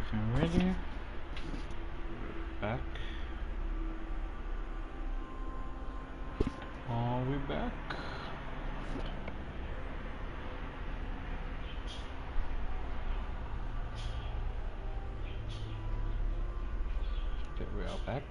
everything ready. We're back. Are we back? Okay, we are back.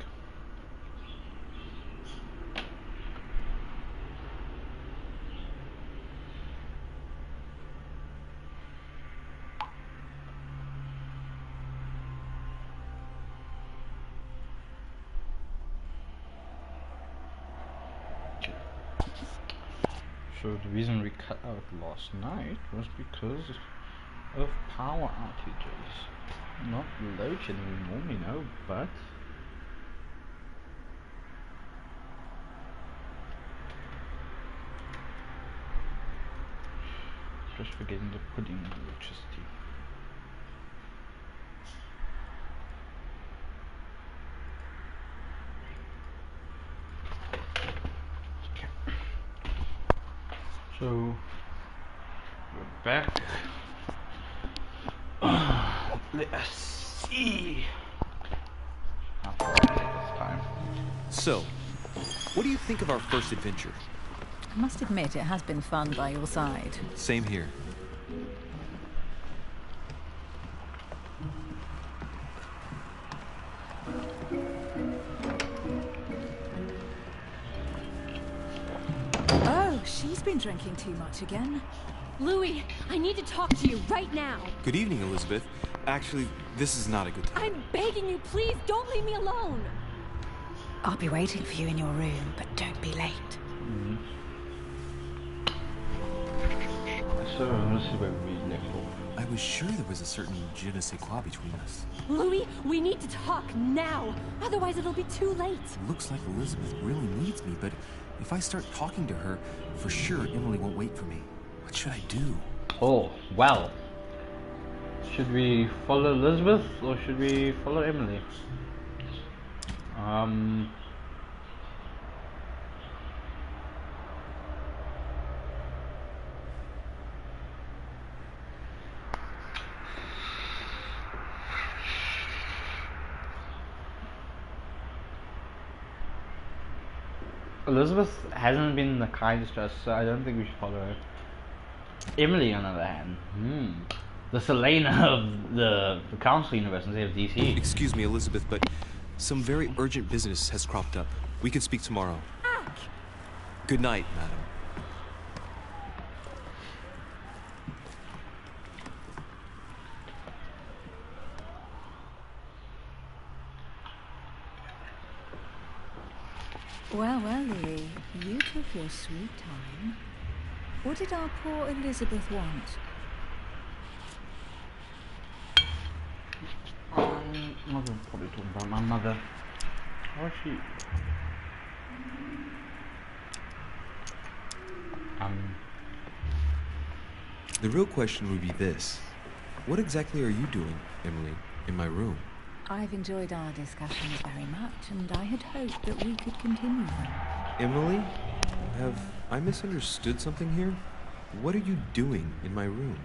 So the reason we cut out last night was because of power outages. Not load shedding we normally know, but just forgetting the pudding electricity. So we're back. Let's see how far we get this time. So, what do you think of our first adventure? I must admit it has been fun by your side. Same here. Oh, she's been drinking too much again. Louis, I need to talk to you right now. Good evening, Elizabeth. Actually, this is not a good time. I'm begging you, please don't leave me alone. I'll be waiting for you in your room, but don't be late. So let's see where we left off. I was sure there was a certain je ne sais quoi between us. Louis, we need to talk now. Otherwise it'll be too late. Looks like Elizabeth really needs me, but if I start talking to her, for sure Emily won't wait for me. What should I do? Oh, well. Should we follow Elizabeth or should we follow Emily? Elizabeth hasn't been the kindest to us, so I don't think we should follow her. Emily, on the other hand, the Selena of the Council Universe instead of DC. Excuse me, Elizabeth, but some very urgent business has cropped up. We can speak tomorrow. Back. Good night, madam. Well, well, Louis, you took your sweet time. What did our poor Elizabeth want? I'm probably talking about my mother. How is she? The real question would be this. What exactly are you doing, Emily, in my room? I've enjoyed our discussions very much, and I had hoped that we could continue them. Emily, have I misunderstood something here? What are you doing in my room?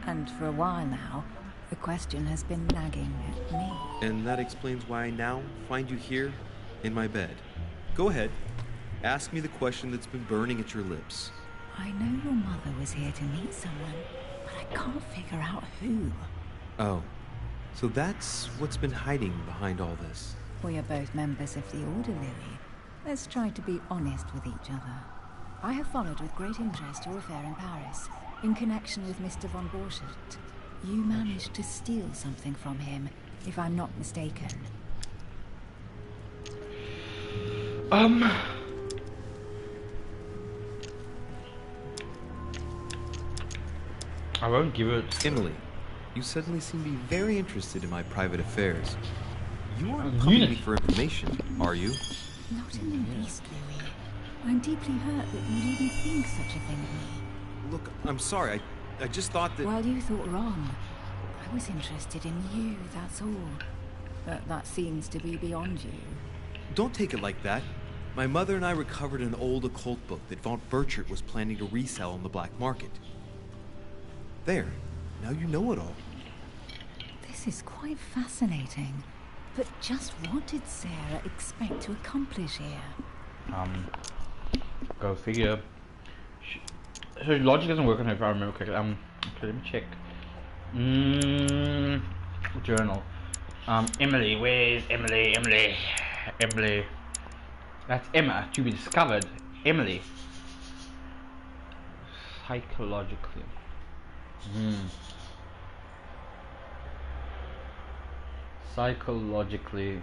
And for a while now, the question has been nagging at me. And that explains why I now find you here, in my bed. Go ahead. Ask me the question that's been burning at your lips. I know your mother was here to meet someone, but I can't figure out who. Oh, so that's what's been hiding behind all this. We are both members of the Order, Louis. Let's try to be honest with each other. I have followed with great interest your affair in Paris, in connection with Mr. von Borchardt. You managed to steal something from him, if I'm not mistaken. I won't give it. Emily, you suddenly seem to be very interested in my private affairs. You aren't A coming to unit. me for information, are you? Not in the least, Louis. I'm deeply hurt that you'd even think such a thing of me. Look, I'm sorry. I just thought that... Well, you thought wrong. I was interested in you, that's all. But that seems to be beyond you. Don't take it like that. My mother and I recovered an old occult book that von Burchard was planning to resell on the black market. There. Now you know it all. This This is quite fascinating. But just what did Sarah expect to accomplish here? Go figure. So logic doesn't work on her if I remember correctly. Okay, let me check. Journal. Emily, where's Emily? Emily. That's Emma, to be discovered. Emily. Psychologically. Psychologically.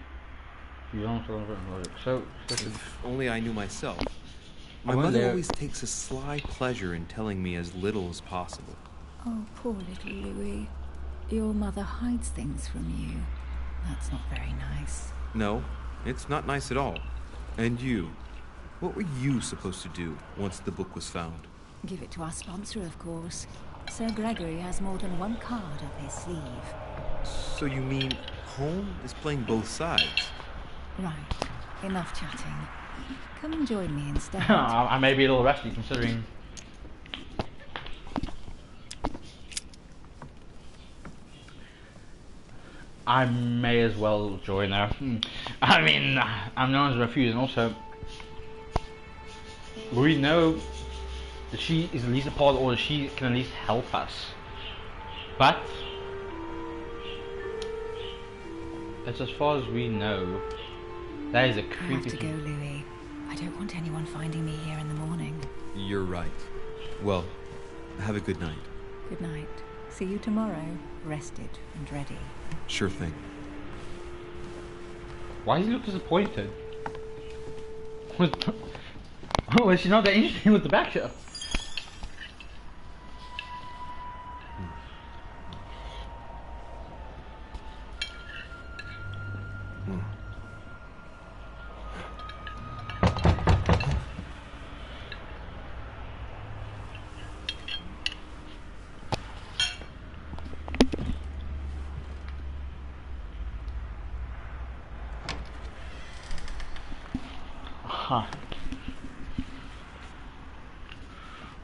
You don't talk about logic. So, If only I knew myself. My I wonder- mother always takes a sly pleasure in telling me as little as possible. Oh, poor little Louis. Your mother hides things from you. That's not very nice. No, it's not nice at all. And you? What were you supposed to do once the book was found? Give it to our sponsor, of course. Sir Gregory has more than one card up his sleeve. So you mean home is playing both sides? Right. Enough chatting. Come and join me instead. I may be a little rusty considering. I may as well join her. I mean, I'm known as a refuse, and also we know that she is at least a part, or she can at least help us. But that's as far as we know. That is a I have creepy to go, Louis. I don't want anyone finding me here in the morning. You're right. Well, have a good night. Good night. See you tomorrow, rested and ready. Sure thing. Why does he look disappointed? Oh, is she not that interesting with the back show? Huh.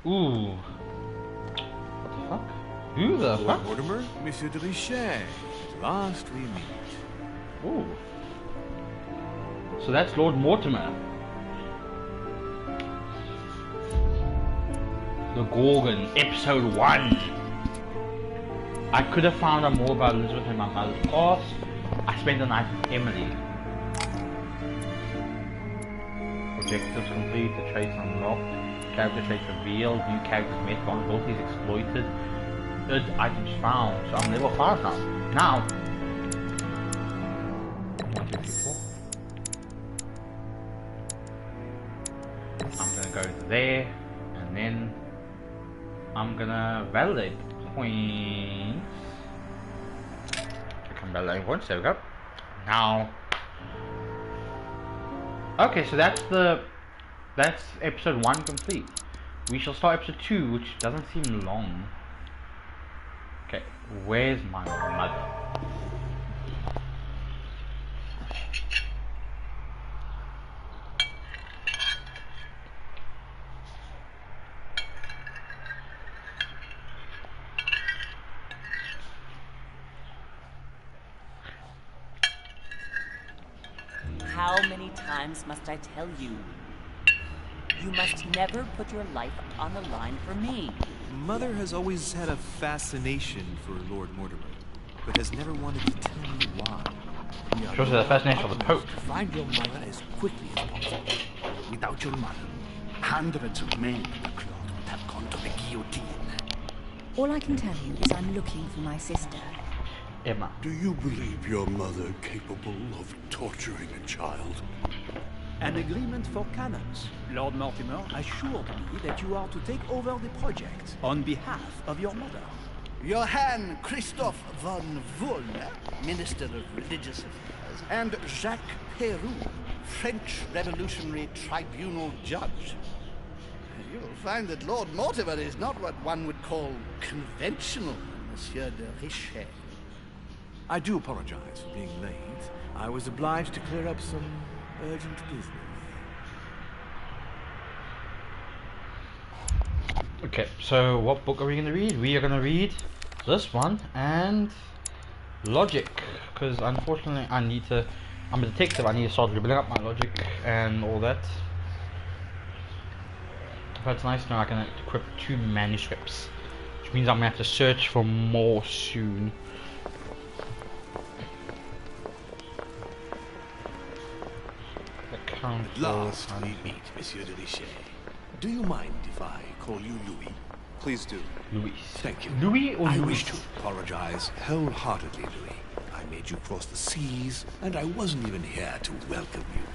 Ooh. What the fuck? Who the Lord fuck? Mortimer, Monsieur de Richet. At last we meet. Ooh. So that's Lord Mortimer. The Gorgon, episode 1. I could have found out more about Elizabeth and my mother's past. I spent the night with Emily. Objectives complete, the traits unlocked, character traits revealed, new characters met, vulnerabilities exploited, good items found. So I'm level 5 now. Now, 1, 2, 3, 4. I'm gonna go there, and then I'm gonna validate points. Become validating points, there we go. Now, okay, so that's episode 1 complete. We shall start episode 2, which doesn't seem long. Okay, where's my mother? How many times must I tell you? You must never put your life on the line for me. Mother has always had a fascination for Lord Mortimer, but has never wanted to tell me why. Shows the fascination of the Pope. To find your mother as quickly as possible. Without your mother, hundreds of men in the cloth would have gone to the guillotine. All I can tell you is I'm looking for my sister. Emma. Do you believe your mother capable of torturing a child? An agreement for cannons. Lord Mortimer assured me that you are to take over the project on behalf of your mother. Johann Christoph von Wollner, Minister of Religious Affairs, and Jacques Peroux, French Revolutionary Tribunal Judge. You'll find that Lord Mortimer is not what one would call conventional, Monsieur de Richet. I do apologize for being late. I was obliged to clear up some urgent business. Okay, so what book are we going to read? We are going to read this one, and logic, because unfortunately I'm a detective, I need to start dribbling up my logic and all that. But it's nice to know I can equip 2 manuscripts, which means I'm going to have to search for more soon. At last we meet, Monsieur de Richet. Do you mind if I call you Louis? Please do. Louis. Thank you. Louis or I Louis? wish to apologize wholeheartedly, Louis. I made you cross the seas, and I wasn't even here to welcome you.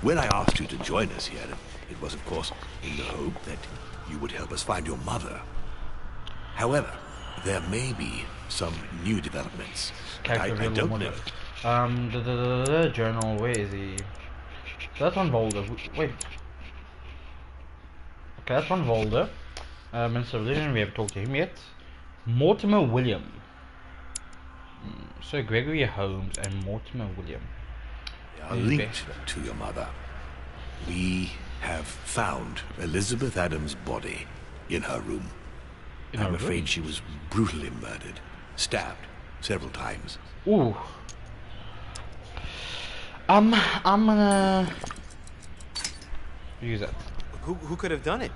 When I asked you to join us here, it was, of course, in the hope that you would help us find your mother. However, there may be some new developments. I don't know. The journal, where is he? That's on Volder. Wait. Okay, that's on Volder. Minister of Religion, we haven't talked to him yet. Mortimer William. Sir Gregory Holmes and Mortimer William. They are linked to your mother. We have found Elizabeth Adams' body in her room. I'm afraid she was brutally murdered, stabbed several times. Ooh. I'm gonna use that. Who could have done it?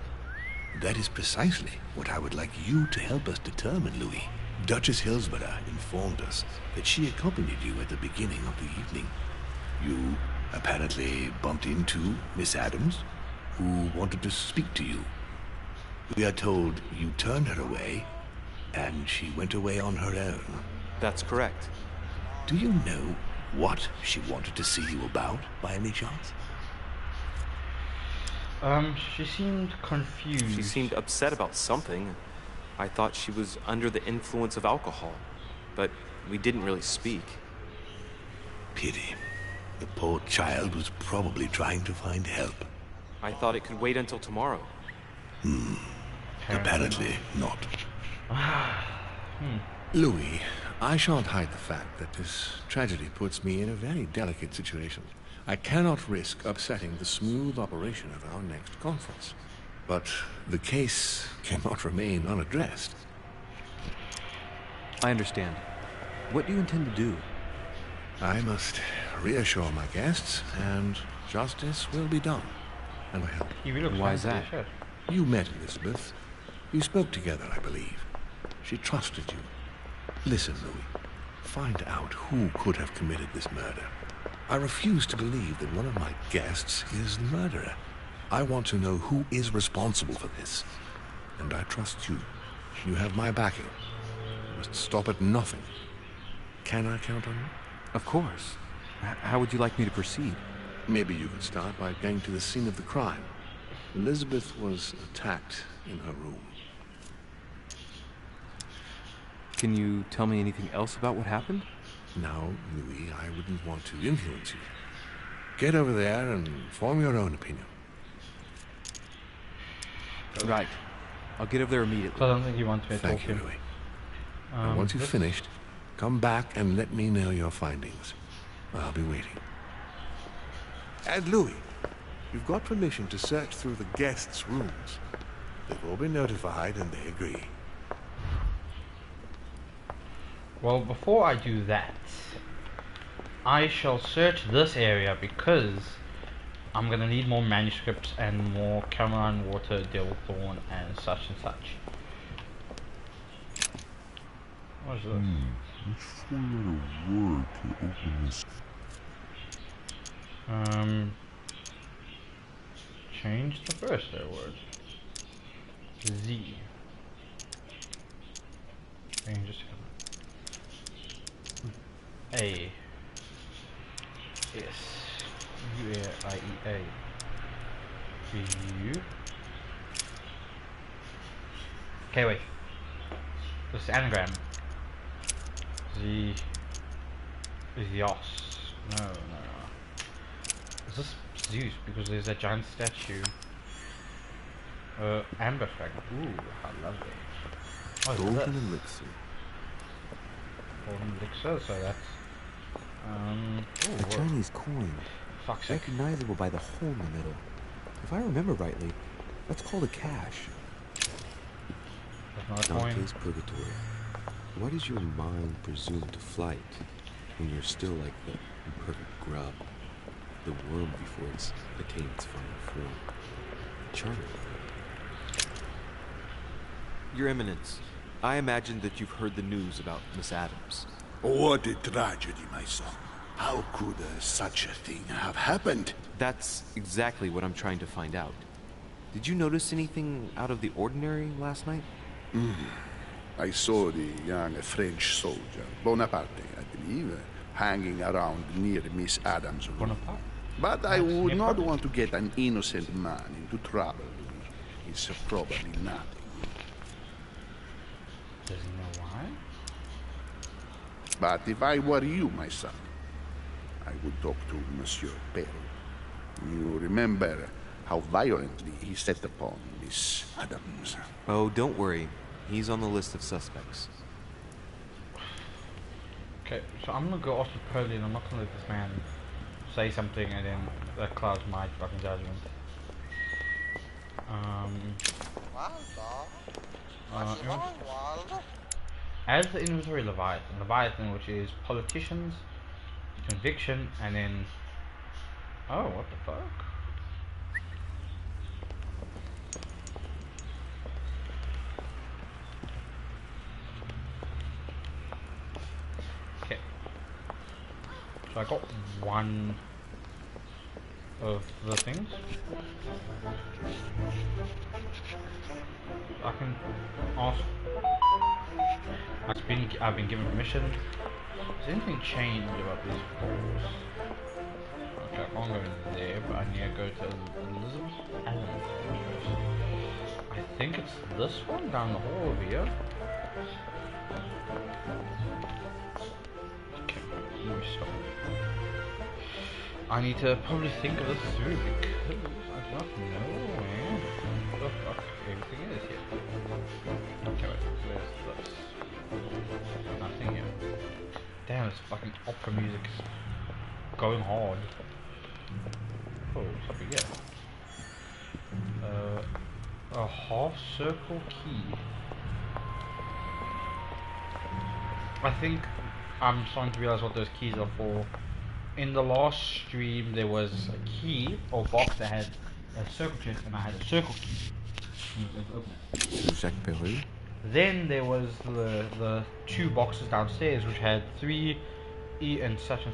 That is precisely what I would like you to help us determine, Louis. Duchess Hillsborough informed us that she accompanied you at the beginning of the evening. You apparently bumped into Miss Adams, who wanted to speak to you. We are told you turned her away, and she went away on her own. That's correct. Do you know what she wanted to see you about, by any chance? She seemed confused. She seemed upset about something. I thought she was under the influence of alcohol, but we didn't really speak. Pity. The poor child was probably trying to find help. I thought it could wait until tomorrow. Apparently not. Louis, I shan't hide the fact that this tragedy puts me in a very delicate situation. I cannot risk upsetting the smooth operation of our next conference. But the case cannot remain unaddressed. I understand. What do you intend to do? I must reassure my guests, and justice will be done. And I help. Why is that? You met Elizabeth. You spoke together, I believe. She trusted you. Listen, Louis. Find out who could have committed this murder. I refuse to believe that one of my guests is the murderer. I want to know who is responsible for this. And I trust you. You have my backing. You must stop at nothing. Can I count on you? Of course. How would you like me to proceed? Maybe you could start by going to the scene of the crime. Elizabeth was attacked in her room. Can you tell me anything else about what happened? Now, Louis, I wouldn't want to influence you. Get over there and form your own opinion. Right. I'll get over there immediately. So I don't think you want me to talk Thank to you, him. Louis. And once you've finished, come back and let me know your findings. I'll be waiting. And Louis, you've got permission to search through the guests' rooms. They've all been notified and they agree. Well, before I do that, I shall search this area because I'm gonna need more manuscripts and more Caroline Water, Delthorn, and such. What is this? Let's find out a word to open this. Change the first word. Z. Change the second. A. S. U-A-I-E-A. U. Okay, wait. This is anagram. Z. Is Yos. No. Is this Zeus? Because there's that giant statue. Amber fragment. Ooh, how lovely. What is Golden this? elixir. Golden elixir, so that's A Chinese coin. Fuck's sake. Recognizable by the hole in the middle. If I remember rightly, that's called a cash. That's not a coin. Dante's Purgatory. Why does your mind presume to flight when you're still like the imperfect grub, the worm before it's attained its final form? Charming. Your Eminence, I imagine that you've heard the news about Miss Adams. What a tragedy, my son. How could such a thing have happened? That's exactly what I'm trying to find out. Did you notice anything out of the ordinary last night? I saw the young French soldier, Bonaparte, I believe, hanging around near Miss Adams' room. Bonaparte? But I would not want to get an innocent man into trouble. It's probably nothing. Does he know why? But if I were you, my son, I would talk to Monsieur Perrault. You remember how violently he set upon Miss Adams. Oh, don't worry. He's on the list of suspects. Okay, so I'm gonna go off to Pearly and I'm not gonna let this man say something and then that clouds my fucking judgment. As the inventory Leviathan, which is politicians, conviction, and then oh, what the fuck? Okay, so I got one of the things. I can ask. I've been given permission. Has anything changed about these floors? Okay, I can't go in there, but I need to go to Elizabeth Adams. I think it's this one down the hall over here. Okay, let me stop. I need to probably think of this through because I do not know where the fuck everything is here. Okay, wait, where's this? Nothing here. Damn, this fucking opera music is going hard. Oh, what's up here? A half circle key. I think I'm starting to realize what those keys are for. In the last stream, there was a key or box that had a circle chest, and I had a circle key. Jacques Perrault? Then there was the two boxes downstairs, which had 3 E and such.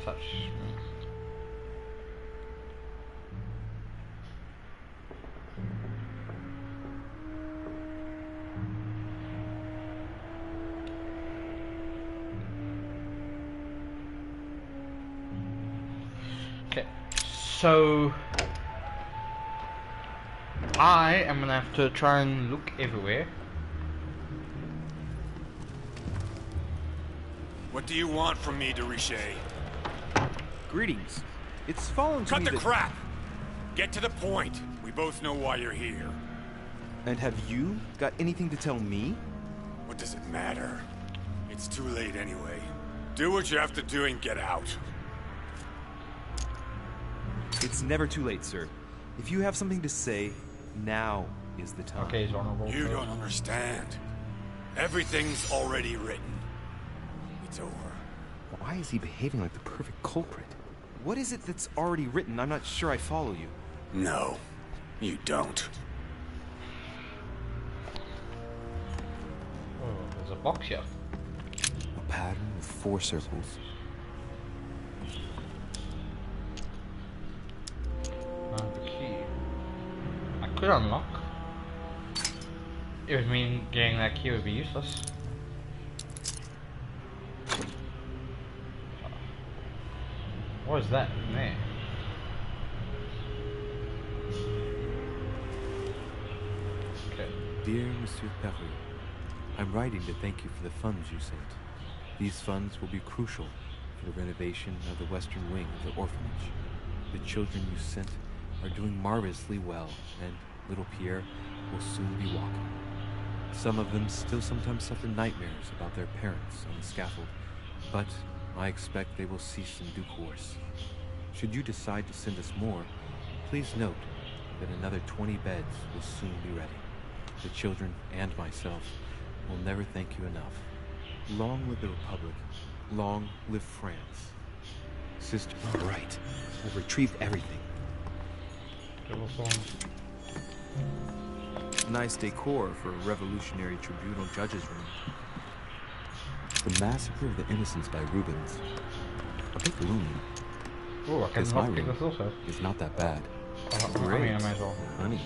Okay, so I am gonna have to try and look everywhere. What do you want from me, de Richet? Greetings. It's fallen to me Cut the that... crap! Get to the point. We both know why you're here. And have you got anything to tell me? What does it matter? It's too late anyway. Do what you have to do and get out. It's never too late, sir. If you have something to say, now is the time. Okay, honorable. You don't understand. Everything's already written. It's over. Why is he behaving like the perfect culprit? What is it that's already written? I'm not sure I follow you. No, you don't. Oh, there's a box here. A pattern with 4 circles. The key. I could unlock. It would mean getting that key would be useless. What is that in there? Okay. Dear Monsieur Perrault, I'm writing to thank you for the funds you sent. These funds will be crucial for the renovation of the western wing of the orphanage. The children you sent are doing marvelously well, and little Pierre will soon be walking. Some of them still sometimes suffer nightmares about their parents on the scaffold, but I expect they will cease in due course. Should you decide to send us more, please note that another 20 beds will soon be ready. The children and myself will never thank you enough. Long live the Republic. Long live France. Sister, all right. I've retrieved everything. Nice decor for a Revolutionary Tribunal judge's room. The Massacre of the Innocents by Rubens. A bit gloomy. Oh, I can my pick room this also. is not that bad. I mean, I might as well. Honey.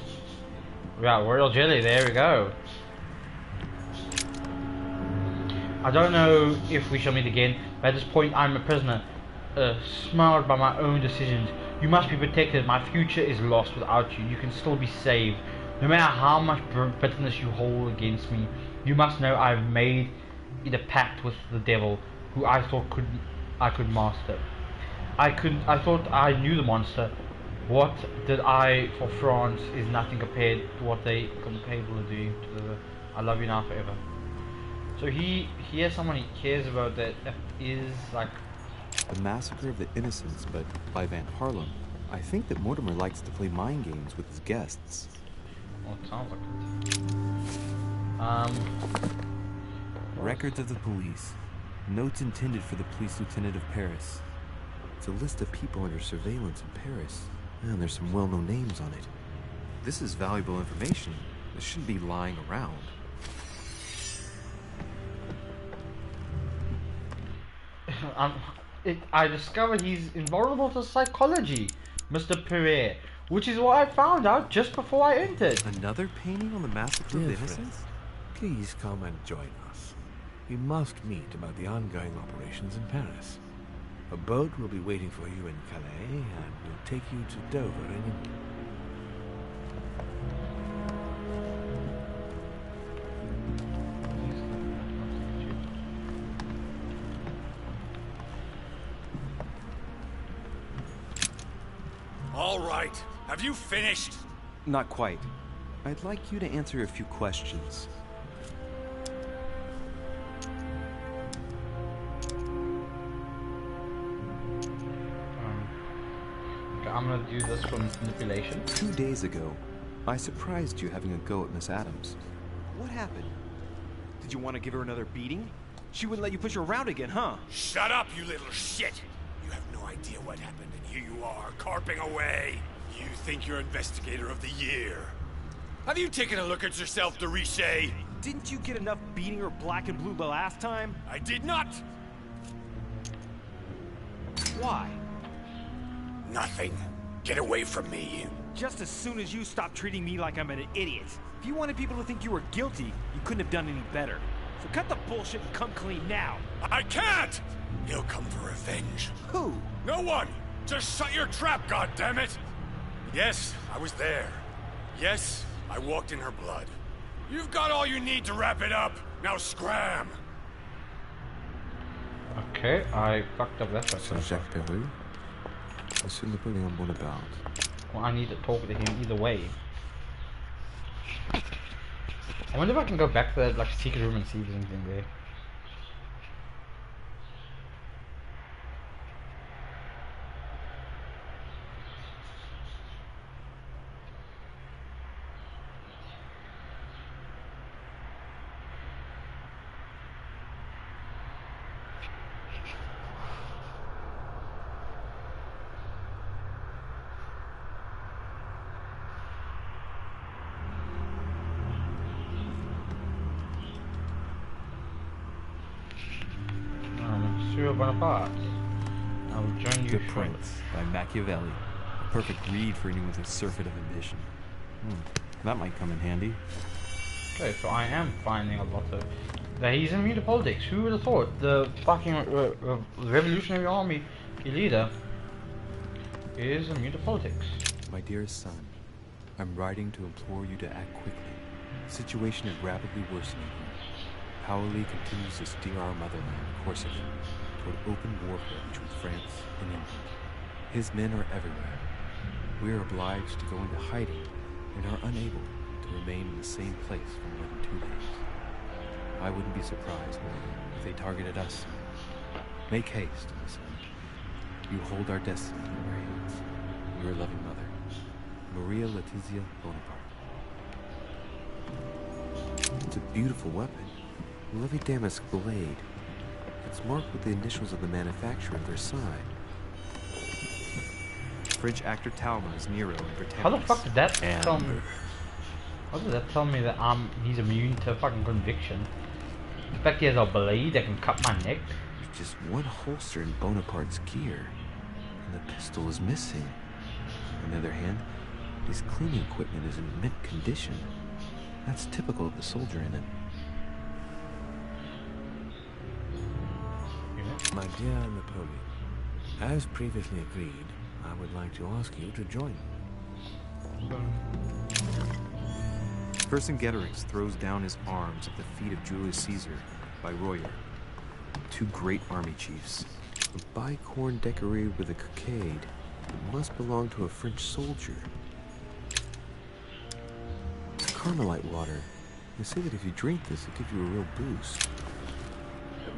Yeah, royal jelly, there we go. I don't know if we shall meet again, but at this point I'm a prisoner, smiled by my own decisions. You must be protected, my future is lost without you. You can still be saved. No matter how much bitterness you hold against me, you must know I've made it a pact with the devil, who I thought I could master. I thought I knew the monster. What did I for France is nothing compared to what they come capable of doing to the I love you now forever. So he has someone he cares about that is like The Massacre of the Innocents, but by Van Harlem. I think that Mortimer likes to play mind games with his guests. Well, it sounds like it. Records of the police. Notes intended for the police lieutenant of Paris. It's a list of people under surveillance in Paris. And there's some well-known names on it. This is valuable information. This shouldn't be lying around. I discovered he's invulnerable to psychology, Mr. Perret, which is what I found out just before I entered. Another painting on the Massacre of the Innocents? Please come and join us. We must meet about the ongoing operations in Paris. A boat will be waiting for you in Calais and will take you to Dover in England. All right. Have you finished? Not quite. I'd like you to answer a few questions. I'm gonna do this for manipulation. 2 days ago, I surprised you having a go at Miss Adams. What happened? Did you want to give her another beating? She wouldn't let you push her around again, huh? Shut up, you little shit! You have no idea what happened, and here you are, carping away. You think you're investigator of the year. Have you taken a look at yourself, de Richet? Didn't you get enough beating her black and blue the last time? I did not! Why? Nothing. Get away from me. Just as soon as you stop treating me like I'm an idiot. If you wanted people to think you were guilty, you couldn't have done any better. So cut the bullshit and come clean now. I can't! He'll come for revenge. Who? No one! Just shut your trap, goddammit! Yes, I was there. Yes, I walked in her blood. You've got all you need to wrap it up. Now scram! Okay, I fucked up that So one. Jacques Peru? Monsieur Napoleon Bonaparte. Well, I need to talk to him either way. I wonder if I can go back to that like secret room and see if there's anything there. Monsieur Bonaparte, I will join you The shortly. Prince by Machiavelli. A perfect read for anyone with a surfeit of ambition. That might come in handy. Okay, so I am finding a lot of... That he's immune to politics. Who would have thought? The fucking Revolutionary Army leader is immune to politics. My dearest son, I'm writing to implore you to act quickly. The situation is rapidly worsening. Paoli continues to steer our motherland, Corsica, toward open warfare between France and England. His men are everywhere. We are obliged to go into hiding and are unable to remain in the same place for more than 2 days. I wouldn't be surprised if they targeted us. Make haste, my son. You hold our destiny in your hands. Your loving mother, Maria Letizia Bonaparte. It's a beautiful weapon. A lovely damask blade. It's marked with the initials of the manufacturer in Versailles. French actor Talma is Nero in Britannicus. How the fuck did that tell me? How did that tell me that he's immune to fucking conviction? The fact he has a blade that can cut my neck. There's just one holster in Bonaparte's gear, and the pistol is missing. On the other hand, his cleaning equipment is in mint condition. That's typical of the soldier in it. My dear Napoleon, as previously agreed, I would like to ask you to join. Vercingetorix throws down his arms at the feet of Julius Caesar by Royer, two great army chiefs. A bicorn decorated with a cockade. It must belong to a French soldier. It's Carmelite water. They say that if you drink this, it gives you a real boost.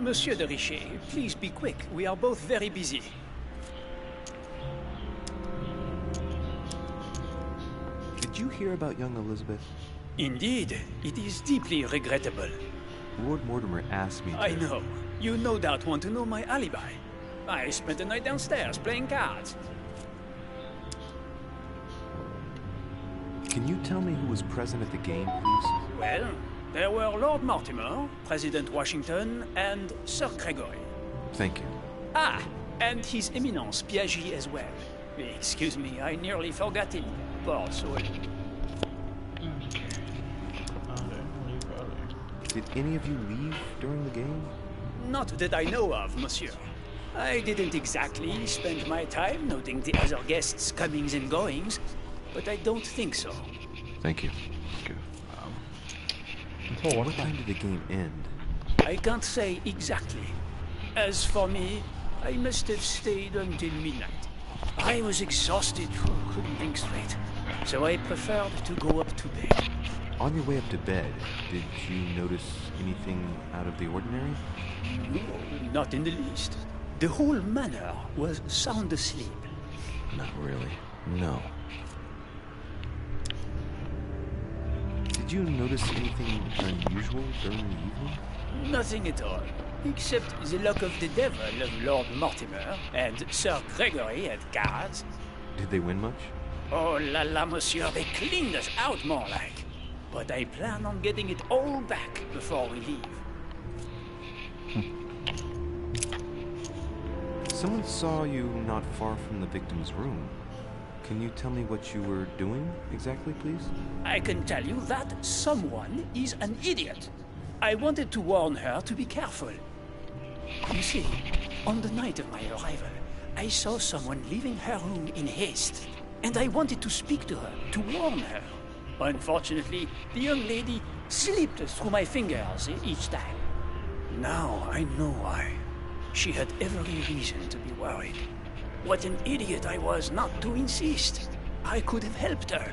Monsieur de Richet, please be quick. We are both very busy. Did you hear about young Elizabeth? Indeed, it is deeply regrettable. Lord Mortimer asked me to... I know. You no doubt want to know my alibi. I spent the night downstairs playing cards. Can you tell me who was present at the game, please? Well, there were Lord Mortimer, President Washington, and Sir Gregory. Thank you. Ah, and His Eminence Piaget as well. Excuse me, I nearly forgot him. Poor soul. Did any of you leave during the game? Not that I know of, monsieur. I didn't exactly spend my time noting the other guests' comings and goings, but I don't think so. Thank you. So what time did the game end? I can't say exactly. As for me, I must have stayed until midnight. I was exhausted, couldn't think straight, so I preferred to go up to bed. On your way up to bed, did you notice anything out of the ordinary? No, not in the least. The whole manor was sound asleep. Not really. No. Did you notice anything unusual during the evening? Nothing at all, except the luck of the devil of Lord Mortimer and Sir Gregory at cards. Did they win much? Oh la la, monsieur, they cleaned us out more like. But I plan on getting it all back before we leave. Someone saw you not far from the victim's room. Can you tell me what you were doing exactly, please? I can tell you that someone is an idiot. I wanted to warn her to be careful. You see, on the night of my arrival, I saw someone leaving her room in haste, and I wanted to speak to her, to warn her. Unfortunately, the young lady slipped through my fingers each time. Now I know why. She had every reason to be worried. What an idiot I was not to insist. I could have helped her.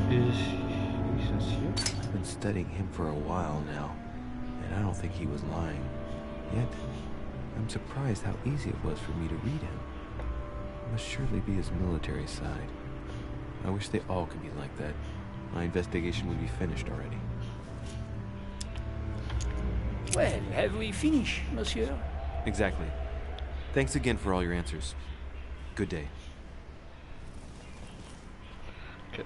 I've been studying him for a while now, and I don't think he was lying. Yet, I'm surprised how easy it was for me to read him. It must surely be his military side. I wish they all could be like that. My investigation would be finished already. Well, have we finished, monsieur? Exactly. Thanks again for all your answers. Good day. Okay.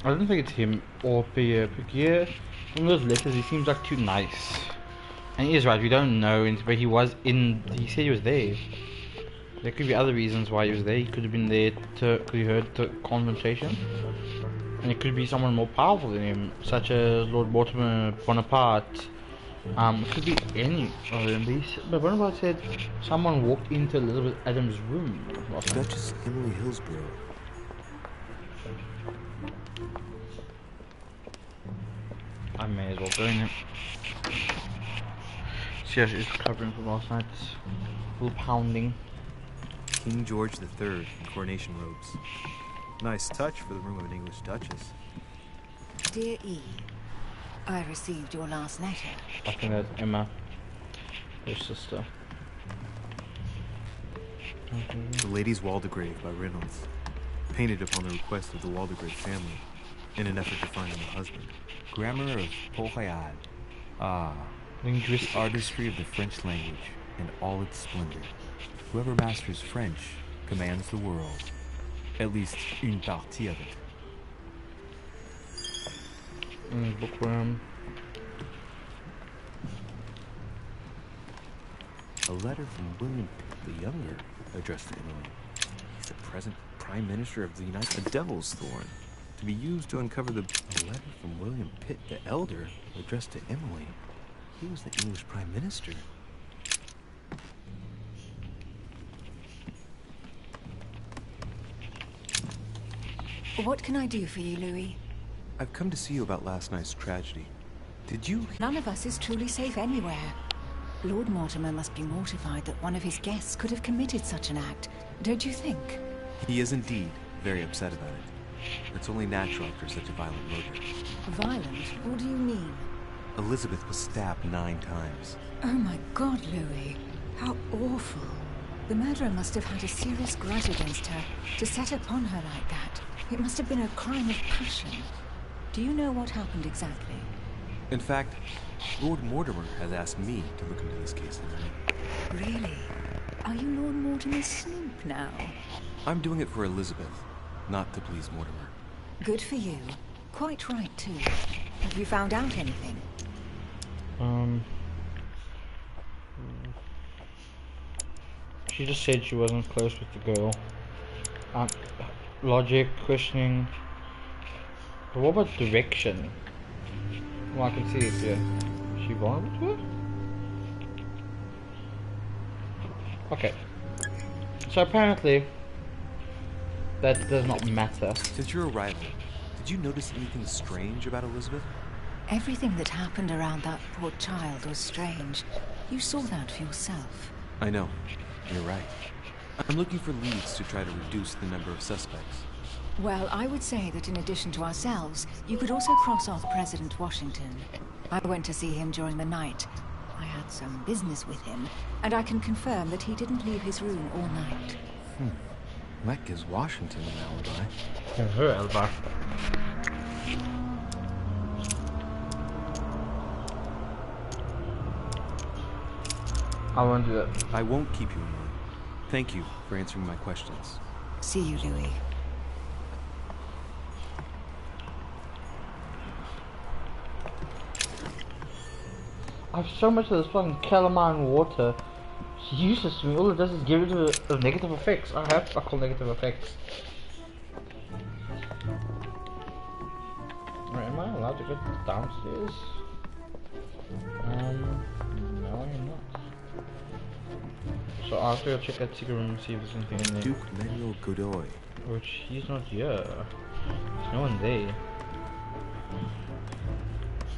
I don't think it's him or Pierre. Pierre, from those letters, he seems like too nice. And he is right, we don't know, but he was in. He said he was there. There could be other reasons why he was there. He could have been there because he heard the conversation. And it could be someone more powerful than him, such as Lord Mortimer Bonaparte. It could be any of them. But Bonaparte said someone walked into Elizabeth Adams' room. Duchess Emily Hillsborough. I may as well go in it. See how she's recovering from last night's full pounding. King George III in coronation robes. Nice touch for the room of an English duchess. Dear E, I received your last letter. I think that's Emma, her sister. The Lady's Waldegrave by Reynolds, painted upon the request of the Waldegrave family in an effort to find him a husband. Grammar of Port-Royal. Ah, The artistry of the French language and all its splendor. Whoever masters French commands the world. At least une partie of it. Bookworm. A letter from William the Younger addressed to Emily. He's the present Prime Minister of the United... A devil's thorn. To be used to uncover the... A letter from William Pitt the Elder addressed to Emily. He was the English Prime Minister. What can I do for you, Louis? I've come to see you about last night's tragedy. Did you... None of us is truly safe anywhere. Lord Mortimer must be mortified that one of his guests could have committed such an act, don't you think? He is indeed very upset about it. It's only natural after such a violent murder. Violent? What do you mean? Elizabeth was stabbed 9 times. Oh my God, Louis. How awful. The murderer must have had a serious grudge against her to set upon her like that. It must have been a crime of passion. Do you know what happened exactly? In fact, Lord Mortimer has asked me to look into this case. Really? Are you Lord Mortimer's snoop now? I'm doing it for Elizabeth, not to please Mortimer. Good for you. Quite right, too. Have you found out anything? She just said she wasn't close with the girl. Logic, questioning. But what about direction? Well, I can see it here. Is she vulnerable to it? Okay. So apparently, that does not matter. Since your arrival, did you notice anything strange about Elizabeth? Everything that happened around that poor child was strange. You saw that for yourself. I know. You're right. I'm looking for leads to try to reduce the number of suspects. Well, I would say that in addition to ourselves, you could also cross off President Washington. I went to see him during the night. I had some business with him, and I can confirm that he didn't leave his room all night. That gives Washington an alibi. Her alibi. I won't do that. I won't keep you in mind. Thank you for answering my questions. See you, Louis. I have so much of this fucking calamine water. It's useless to me. All it does is give it a negative effects. I have fucking negative effects. Right, am I allowed to go downstairs? No, I'm not. So I'll have to go check that secret room and see if there's anything in there. Duke Manuel Godoy. Which he's not here. There's no one there.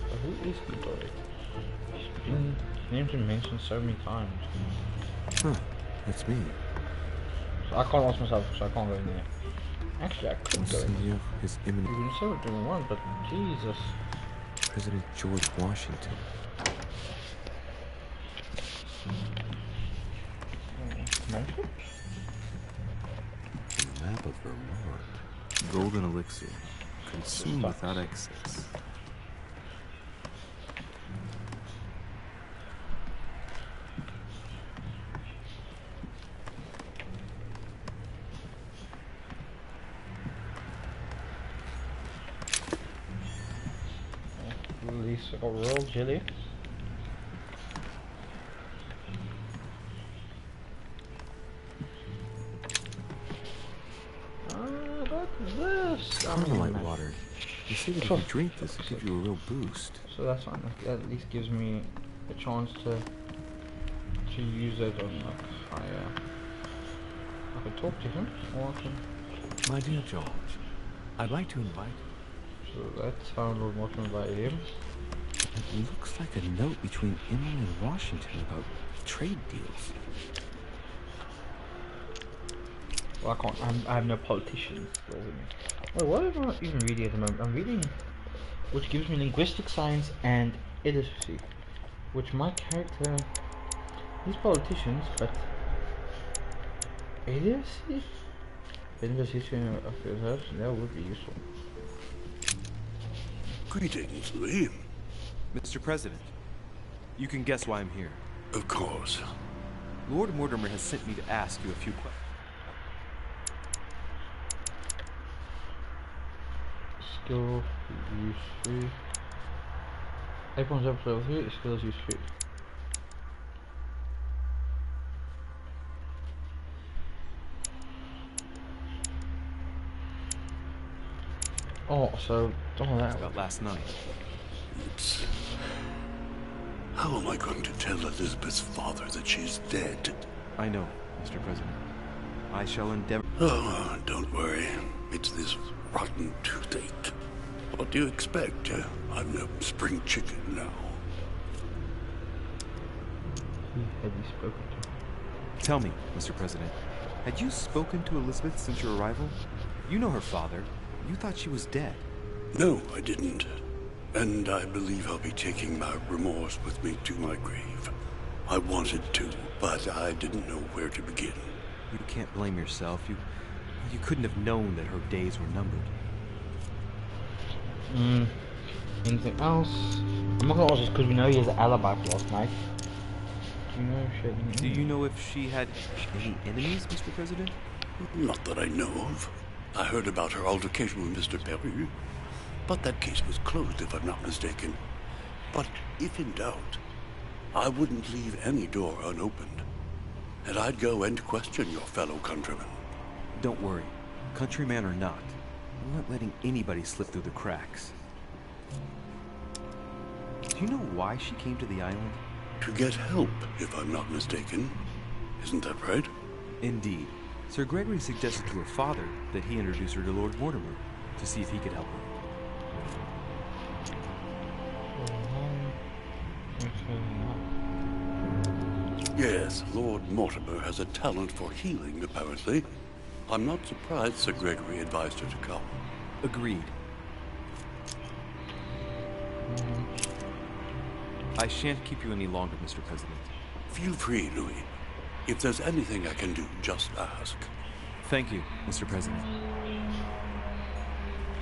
But who is Godoy? His name's been mentioned so many times. Huh, that's me. So I can't ask myself, so I can't go in there. Actually, I could go in there. His imminent... You can say what you want, but Jesus. President George Washington. Mention? Map of Vermont. Golden elixir. Consumed without excess. Release a royal jelly. This. Carmelite water. You say that if you drink this, it gives you a real boost. So that's fine. That at least gives me a chance to use that on like fire. I could talk to him, or I can. My dear George, I'd like to invite. So that's how Lord Mortimer invited him. It looks like a note between Emily and Washington about trade deals. Well, I can't. I have no politicians. Wait, what am I even reading at the moment? I'm reading, which gives me linguistic science and literacy, which my character, he's politicians, but literacy? Business history of yourself, that would be useful. Greetings, Louis. Mr. President, You can guess why I'm here. Of course. Lord Mortimer has sent me to ask you a few questions. Skill use 3. Everyone's up to level 3, skills use 3. Oh, so that about last night. Oops. How am I going to tell Elizabeth's father that she's dead? I know, Mr. President. I shall endeavor. Oh, don't worry. It's this rotten toothache. What do you expect? I'm a spring chicken now. Have you spoken to her? Tell me, Mr. President, had you spoken to Elizabeth since your arrival? You know her father. You thought she was dead. No, I didn't. And I believe I'll be taking my remorse with me to my grave. I wanted to, but I didn't know where to begin. You can't blame yourself. You couldn't have known that her days were numbered. Anything else? I'm not gonna ask this because we know he has an alibi for last night. Do you know if she had any enemies, Mr. President? Not that I know of. I heard about her altercation with Mr. Perry, but that case was closed if I'm not mistaken. But if in doubt, I wouldn't leave any door unopened. And I'd go and question your fellow countrymen. Don't worry, countryman or not, I'm not letting anybody slip through the cracks. Do you know why she came to the island? To get help, if I'm not mistaken. Isn't that right? Indeed. Sir Gregory suggested to her father that he introduce her to Lord Mortimer to see if he could help her. Yes, Lord Mortimer has a talent for healing, apparently. I'm not surprised Sir Gregory advised her to come. Agreed. I shan't keep you any longer, Mr. President. Feel free, Louis. If there's anything I can do, just ask. Thank you, Mr. President.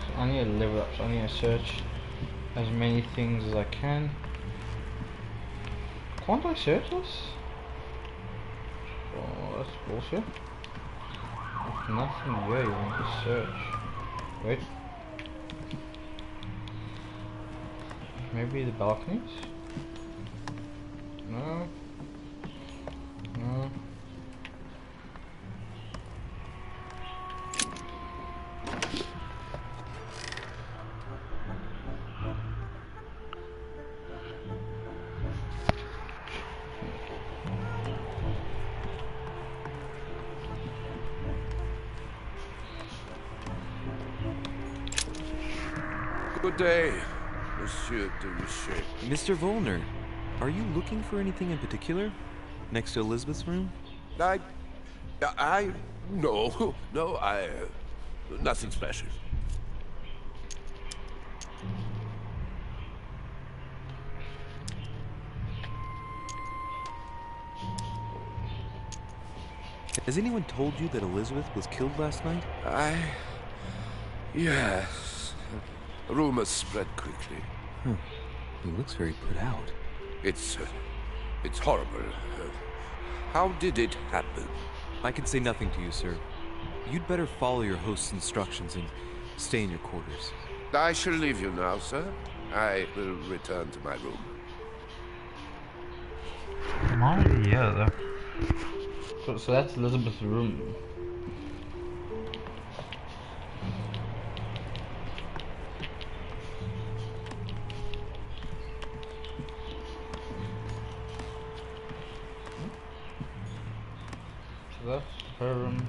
So I need to level up, so I need to search as many things as I can. Can't I search this? Oh, that's bullshit. There's nothing here you want to search. Wait. Maybe the balconies? No. No. Good day, Monsieur de Richet. Mr. Volner, are you looking for anything in particular? Next to Elizabeth's room? No, nothing special. Has anyone told you that Elizabeth was killed last night? Yes. Rumors spread quickly. He looks very put out. It's horrible. How did it happen? I can say nothing to you, sir. You'd better follow your host's instructions and stay in your quarters. I shall leave you now, sir. I will return to my room. Yeah, so that's Elizabeth's room. So that's her room.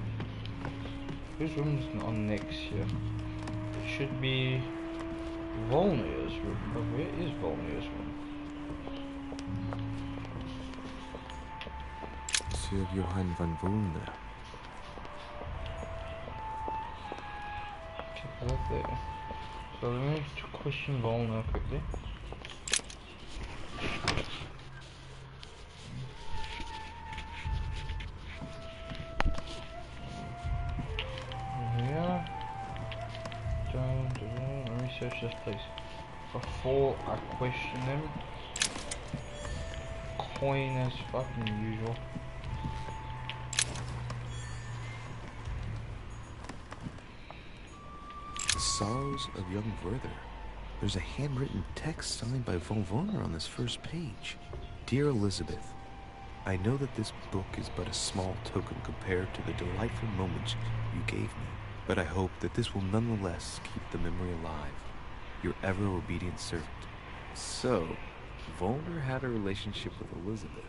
Whose room's on next here? It should be Volnier's room. But where is Volnier's room? Monsieur Johann van Volner. Check that out there. So let me question Volner quickly. Here. Let me search this place before I question them. disappointing as fucking usual. The Sorrows of Young Werther. There's a handwritten text signed by von Werner on this first page. Dear Elizabeth, I know that this book is but a small token compared to the delightful moments you gave me, but I hope that this will nonetheless keep the memory alive. Your ever-obedient servant. So, Volner had a relationship with Elizabeth.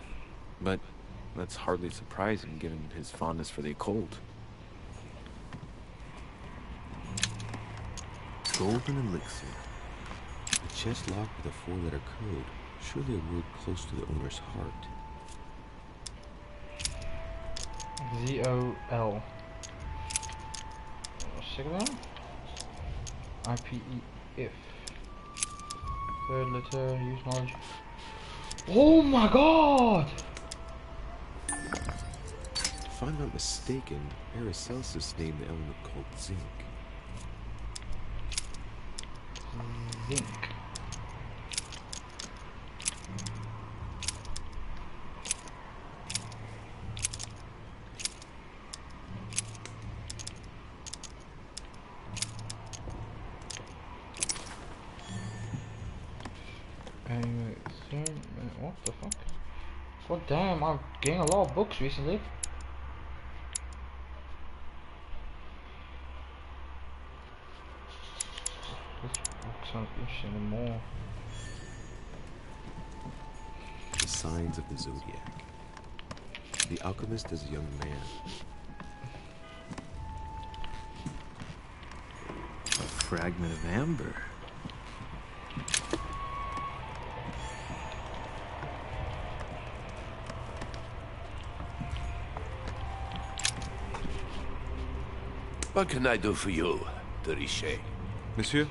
But that's hardly surprising given his fondness for the occult. Golden Elixir. A chest locked with a 4-letter code. Surely a word close to the owner's heart. Z-O-L. Second I-P-E-F. Third letter, use knowledge. Oh my god! If I'm not mistaken, Paracelsus named the element called zinc. Zinc. What the fuck? God damn, I'm getting a lot of books recently. This book sounds interesting more. The Signs of the Zodiac. The Alchemist is a young man. A fragment of amber. What can I do for you, de Richet? Monsieur,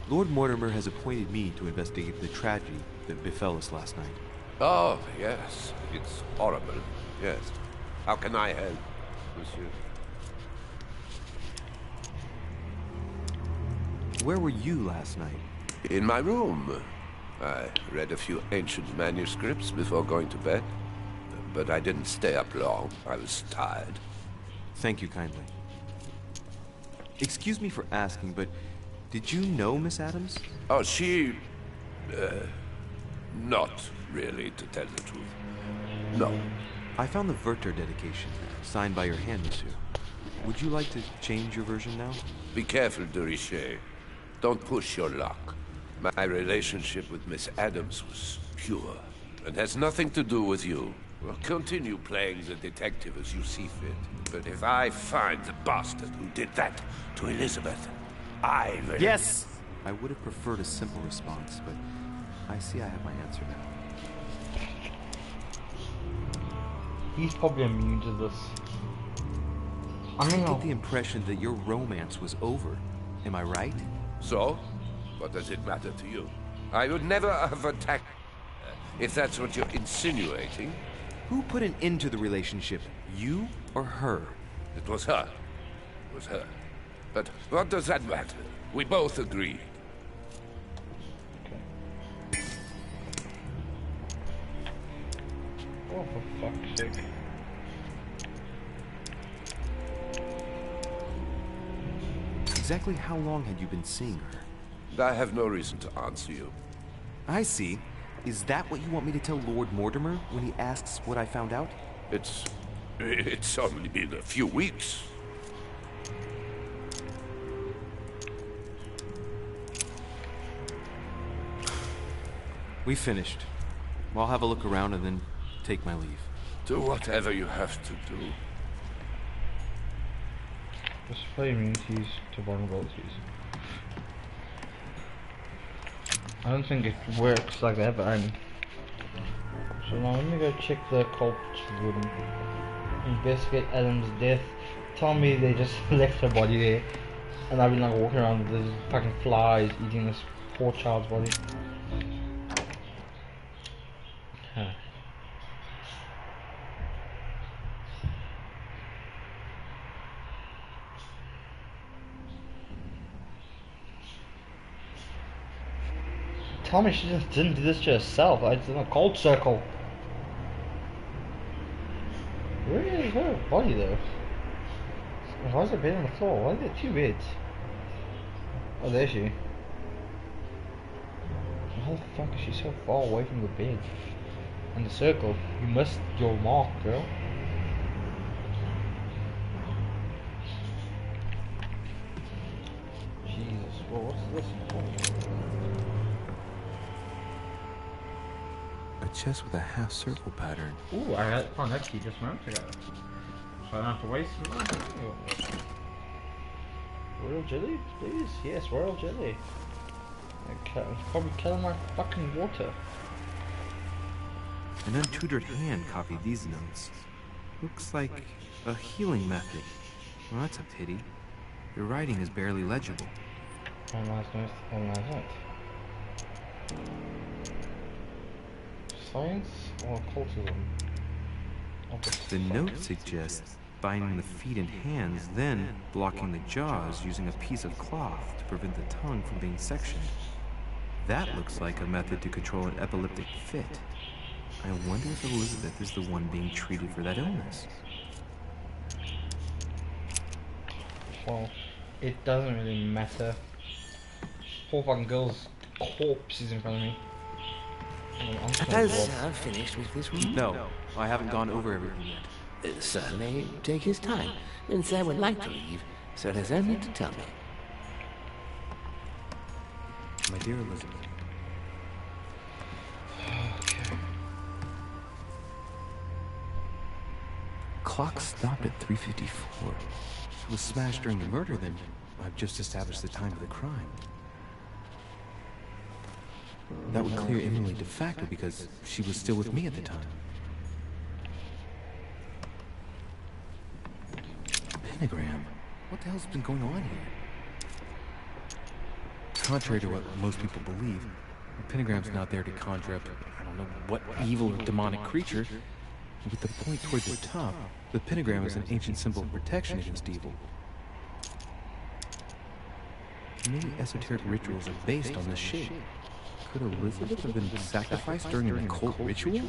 Lord Mortimer has appointed me to investigate the tragedy that befell us last night. Oh, yes. It's horrible. Yes. How can I help, monsieur? Where were you last night? In my room. I read a few ancient manuscripts before going to bed. But I didn't stay up long. I was tired. Thank you kindly. Excuse me for asking, but did you know Miss Adams? Oh, she... not really, to tell the truth. No. I found the Werther dedication, signed by your hand, monsieur. Would you like to change your version now? Be careful, de Richet. Don't push your luck. My relationship with Miss Adams was pure, and has nothing to do with you. Well, continue playing the detective as you see fit. But if I find the bastard who did that to Elizabeth, I will... Yes! I would have preferred a simple response, but I see I have my answer now. He's probably immune to this. I get the impression that your romance was over. Am I right? So? What does it matter to you? I would never have attacked her, if that's what you're insinuating. Who put an end to the relationship? You or her? It was her. It was her. But what does that matter? We both agreed. Oh, for fuck's sake. Exactly how long had you been seeing her? I have no reason to answer you. I see. Is that what you want me to tell Lord Mortimer when he asks what I found out? It's only been a few weeks. We finished. I'll have a look around and then take my leave. Do whatever you have to do. Display immunities to vulnerabilities. I don't think it works like that, but so now let me go check the cult room. Investigate Adam's death. Tell me they just left her body there, and I've been like walking around with these fucking flies eating this poor child's body. Huh. Tell me she just didn't do this to herself. It's in a cold circle. she's got a body though. Why is there a bed on the floor? Why are there two beds? Oh, there she. How the fuck is she so far away from the bed? And the circle. You missed your mark, girl. Jesus, well, what's this for? A chest with a half circle pattern. Ooh, I found that key just moments ago. So I don't have to waste some money. Royal jelly, please? Yes, royal jelly. Okay, it's probably killing my fucking water. An untutored hand copied these notes. Looks like a healing method. Well, that's a pity. Your writing is barely legible. Analyze notes, analyze it. Science or occultism? The note suggests binding the feet and hands, then blocking the jaws using a piece of cloth to prevent the tongue from being sectioned. That looks like a method to control an epileptic fit. I wonder if Elizabeth is the one being treated for that illness. Well, it doesn't really matter. Poor fucking girl's corpse is in front of me. Has Sir finished with this room? No, I haven't gone over everything yet. Sir may take his time, and Sir would like to leave. Sir has only to tell me. My dear Elizabeth. Okay. Clock stopped at 3:54. It was smashed during the murder, then I've just established the time of the crime. That would clear Emily de facto because she was still with me at the time. Pentagram? What the hell's been going on here? Contrary to what most people believe, the pentagram's not there to conjure up, I don't know what evil or demonic creature. With the point toward the top, the pentagram is an ancient symbol of protection against evil. Many esoteric rituals are based on this shape. Could Elizabeth have been sacrificed during an occult ritual?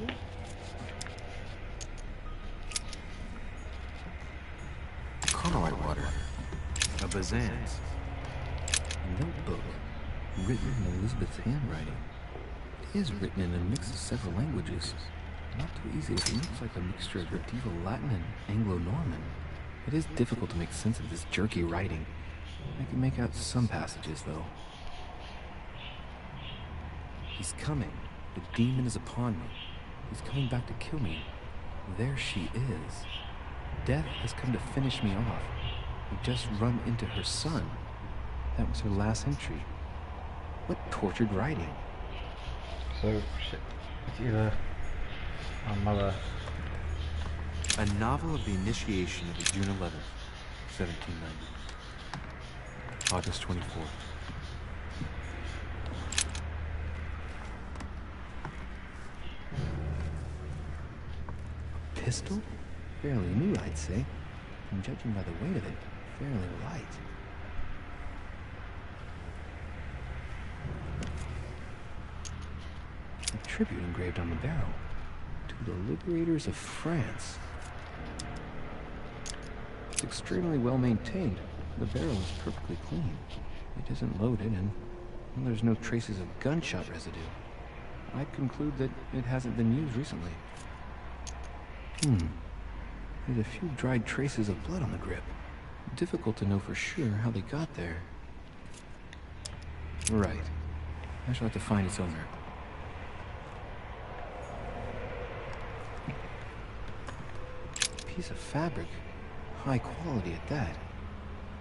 Carmelite water. A Bazan's. A notebook. Written in Elizabeth's handwriting. It is written in a mix of several languages. Not too easy, it looks like a mixture of medieval Latin and Anglo-Norman. It is difficult to make sense of this jerky writing. I can make out some passages, though. He's coming. The demon is upon me. He's coming back to kill me. There she is. Death has come to finish me off. We just run into her son. That was her last entry. What tortured writing. So, shit. It's either our mother. A novel of the initiation of the June 11th, 1790. August 24th. A pistol? Fairly new, I'd say. And judging by the weight of it, fairly light. A tribute engraved on the barrel. To the liberators of France. It's extremely well maintained. The barrel is perfectly clean. It isn't loaded, and well, there's no traces of gunshot residue. I'd conclude that it hasn't been used recently. There's a few dried traces of blood on the grip. Difficult to know for sure how they got there. Right. I shall have to find its owner. Piece of fabric. High quality at that.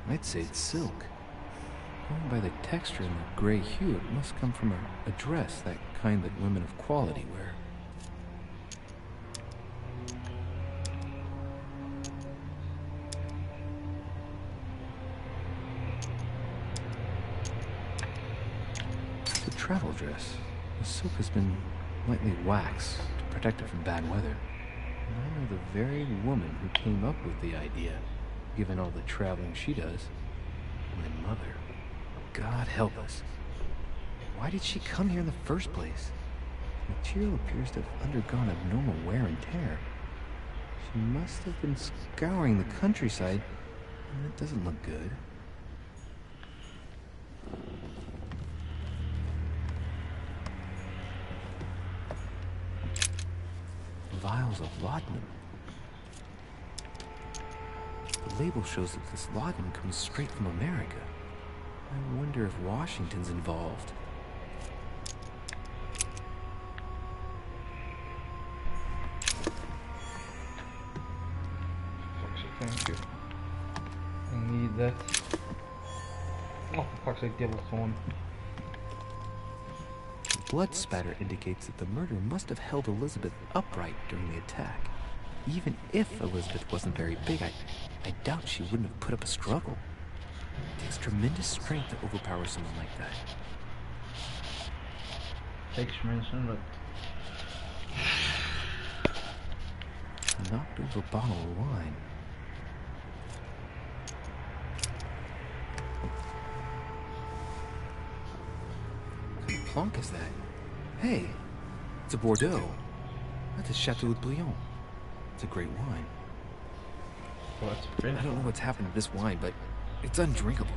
I'd say it's silk. Going by the texture and the gray hue, it must come from a dress, that kind that women of quality wear. It's a travel dress. The silk has been lightly waxed to protect it from bad weather. And I know the very woman who came up with the idea, given all the traveling she does. My mother. God help us. Why did she come here in the first place? The material appears to have undergone abnormal wear and tear. She must have been scouring the countryside. That doesn't look good. Vials of laudanum. The label shows that this laudanum comes straight from America. I wonder if Washington's involved. Thank you. I need that. Oh, for fuck's sake, Devil's Horn. Blood spatter indicates that the murderer must have held Elizabeth upright during the attack. Even if Elizabeth wasn't very big, I doubt she wouldn't have put up a struggle. It takes tremendous strength to overpower someone like that. Takes tremendous strength, Knocked over a bottle of wine. What kind of plonk is that? Hey, it's a Bordeaux. That's a Chateau de Blion. It's a great wine. Well, that's I don't know what's happened to this wine, but it's undrinkable.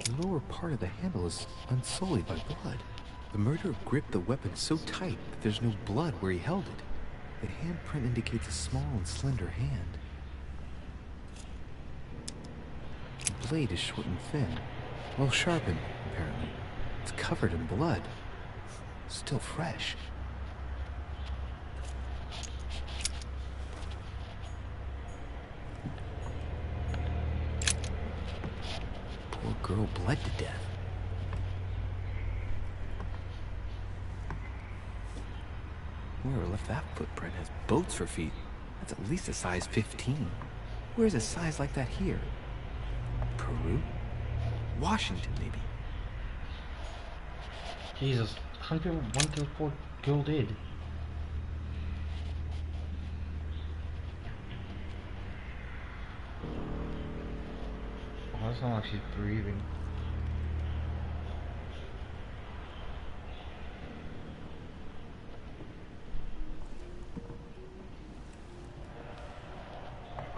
The lower part of the handle is unsullied by blood. The murderer gripped the weapon so tight that there's no blood where he held it. The handprint indicates a small and slender hand. The blade is short and thin, well sharpened, apparently. It's covered in blood. Still fresh. Poor girl bled to death. Whoever left that footprint has boats for feet. That's at least a size 15. Where's a size like that here? Peru? Washington, maybe. Jesus, how many people want to poor girl dead? Oh, that's not like she's breathing.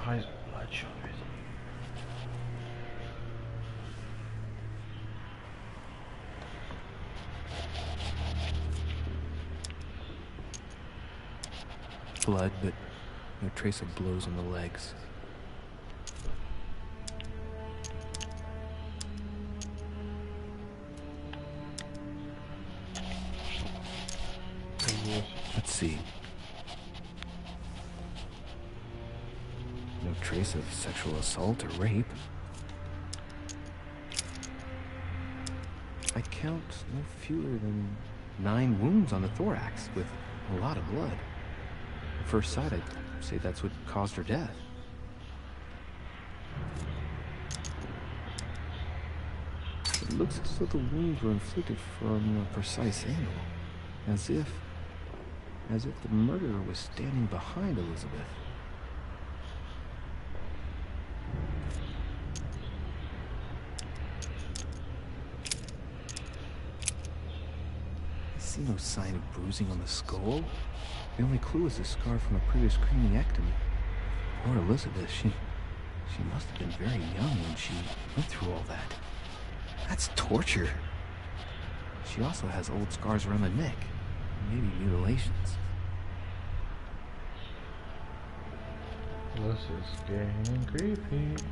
Eyes bloodshot. Blood, but no trace of blows on the legs. Let's see. No trace of sexual assault or rape. I count no fewer than 9 wounds on the thorax with a lot of blood. At first sight, I'd say that's what caused her death. It looks as though the wounds were inflicted from a precise angle, as if the murderer was standing behind Elizabeth. I see no sign of bruising on the skull. The only clue is a scar from a previous craniectomy. Poor Elizabeth, she must have been very young when she went through all that. That's torture. She also has old scars around the neck, maybe mutilations. This is getting creepy.